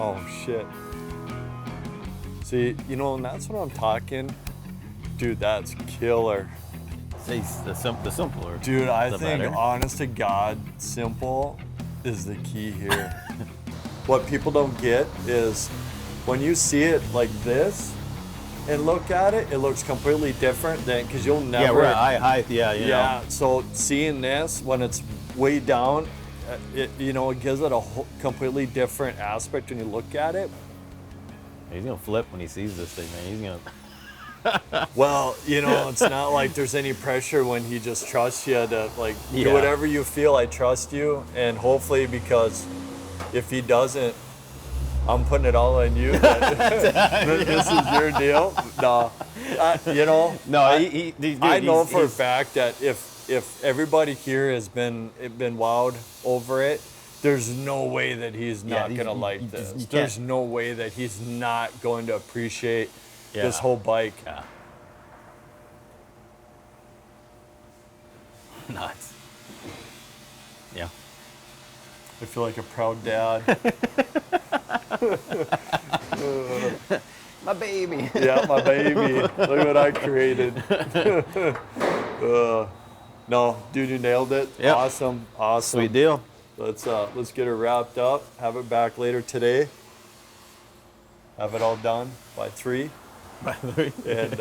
Oh, shit. See, you know, and that's what I'm talking. Dude, that's killer. See, the simpler. Dude, I the think, better. honest to God, simple is the key here. What people don't get is when you see it like this and look at it, it looks completely different than, because you'll never. Yeah, we're at high. Yeah, you know. Yeah, so seeing this when it's way down, it gives it a completely different aspect when you look at it. He's gonna flip when he sees this thing, man. He's gonna. Well, it's not like there's any pressure when he just trusts you to do Yeah. whatever you feel. I trust you, and hopefully, because if he doesn't, I'm putting it all on you. This is your deal. No, No, I know for a fact that if everybody here has been wowed over it, there's no way that he's not gonna like this. There's no way that he's not going to appreciate this whole bike. Yeah. Nuts. Yeah. I feel like a proud dad. My baby. Yeah, my baby. Look what I created. No, dude, you nailed it. Yep. Awesome. Sweet deal. Let's get it wrapped up. Have it back later today. Have it all done by 3. By 3. And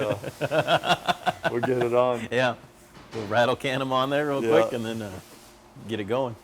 we'll get it on. Yeah. We'll rattle can them on there real quick and then get it going.